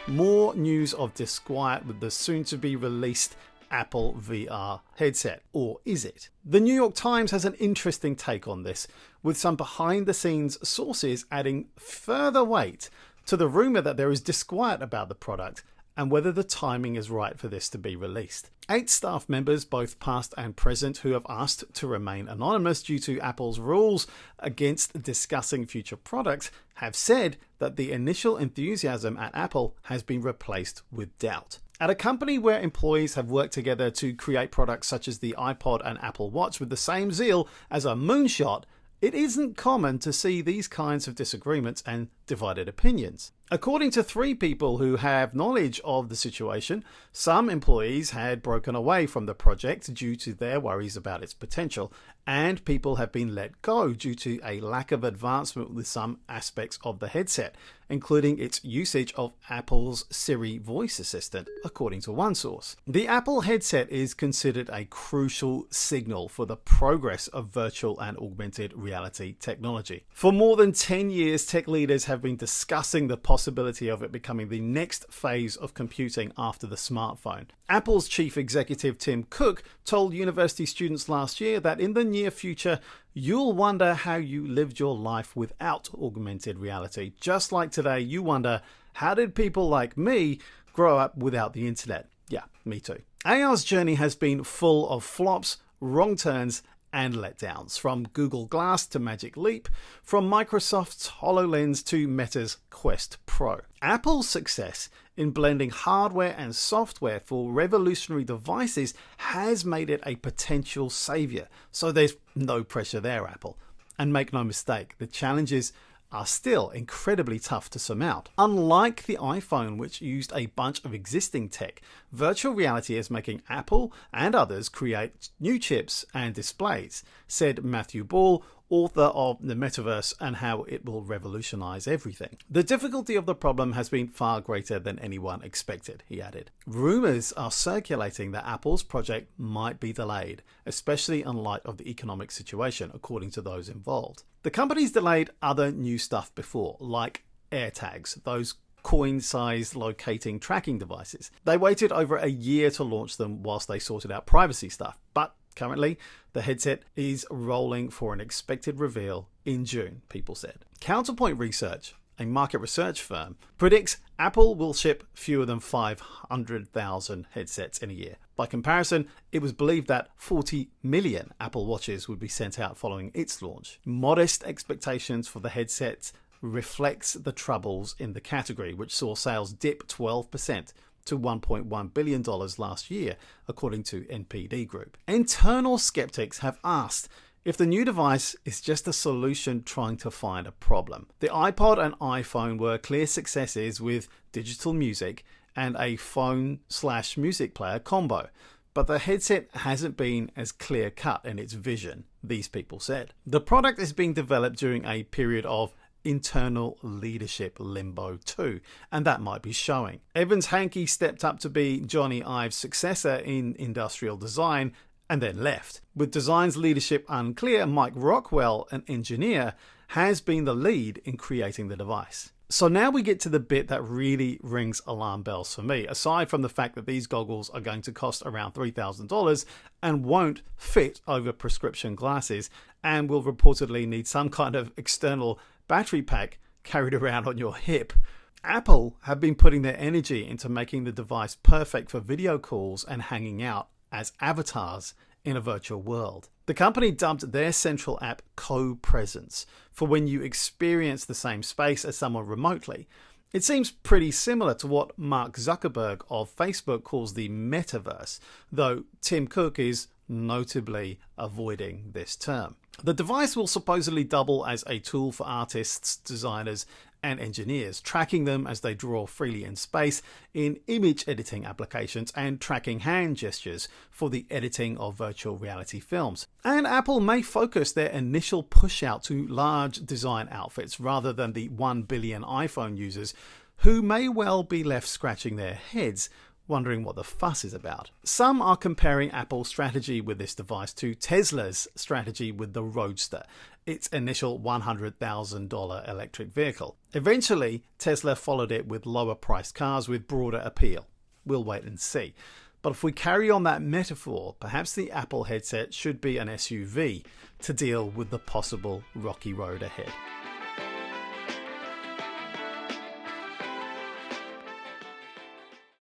more news of disquiet with the soon-to-be released Apple VR headset. Or is it? The New York Times has an interesting take on this, with some behind-the-scenes sources adding further weight to the rumour that there is disquiet about the product and whether the timing is right for this to be released. 8 staff members, both past and present, who have asked to remain anonymous due to Apple's rules against discussing future products, have said that the initial enthusiasm at Apple has been replaced with doubt. At a company where employees have worked together to create products such as the iPod and Apple Watch with the same zeal as a moonshot, it isn't common to see these kinds of disagreements and divided opinions. According to 3 people who have knowledge of the situation, some employees had broken away from the project due to their worries about its potential, and people have been let go due to a lack of advancement with some aspects of the headset, including its usage of Apple's Siri voice assistant, according to one source. The Apple headset is considered a crucial signal for the progress of virtual and augmented reality technology. For more than 10 years, tech leaders have been discussing the possibility of it becoming the next phase of computing after the smartphone. Apple's chief executive Tim Cook told university students last year that in the near future, you'll wonder how you lived your life without augmented reality. Just like today, you wonder, how did people like me grow up without the internet? Yeah, me too. AR's journey has been full of flops, wrong turns, and letdowns, from Google Glass to Magic Leap, from Microsoft's HoloLens to Meta's Quest Pro. Apple's success in blending hardware and software for revolutionary devices has made it a potential savior, so there's no pressure there, Apple. And make no mistake, the challenges are still incredibly tough to surmount. Unlike the iPhone, which used a bunch of existing tech, virtual reality is making Apple and others create new chips and displays, said Matthew Ball, author of The Metaverse and How It Will Revolutionize Everything. The difficulty of the problem has been far greater than anyone expected, he added. Rumors are circulating that Apple's project might be delayed, especially in light of the economic situation, according to those involved. The company's delayed other new stuff before, like AirTags, those coin-sized locating tracking devices. They waited over a year to launch them whilst they sorted out privacy stuff, but currently, the headset is rolling for an expected reveal in June, people said. Counterpoint Research, a market research firm, predicts Apple will ship fewer than 500,000 headsets in a year. By comparison, it was believed that 40 million Apple Watches would be sent out following its launch. Modest expectations for the headsets reflects the troubles in the category, which saw sales dip 12% to $1.1 billion last year, according to NPD Group. Internal skeptics have asked if the new device is just a solution trying to find a problem. The iPod and iPhone were clear successes with digital music and a phone/music player combo, but the headset hasn't been as clear-cut in its vision, these people said. The product is being developed during a period of internal leadership limbo too, and that might be showing. Evans Hankey stepped up to be Johnny Ive's successor in industrial design and then left. With design's leadership unclear, Mike Rockwell, an engineer, has been the lead in creating the device. So now we get to the bit that really rings alarm bells for me, aside from the fact that these goggles are going to cost around $3,000 and won't fit over prescription glasses and will reportedly need some kind of external battery pack carried around on your hip. Apple have been putting their energy into making the device perfect for video calls and hanging out as avatars in a virtual world. The company dubbed their central app Co-Presence for when you experience the same space as someone remotely. It seems pretty similar to what Mark Zuckerberg of Facebook calls the metaverse, though Tim Cook is notably avoiding this term. The device will supposedly double as a tool for artists, designers, and engineers, tracking them as they draw freely in space in image editing applications and tracking hand gestures for the editing of virtual reality films. And Apple may focus their initial push out to large design outfits rather than the 1 billion iPhone users who may well be left scratching their heads wondering what the fuss is about. Some are comparing Apple's strategy with this device to Tesla's strategy with the Roadster, its initial $100,000 electric vehicle. Eventually, Tesla followed it with lower priced cars with broader appeal. We'll wait and see. But if we carry on that metaphor, perhaps the Apple headset should be an SUV to deal with the possible rocky road ahead.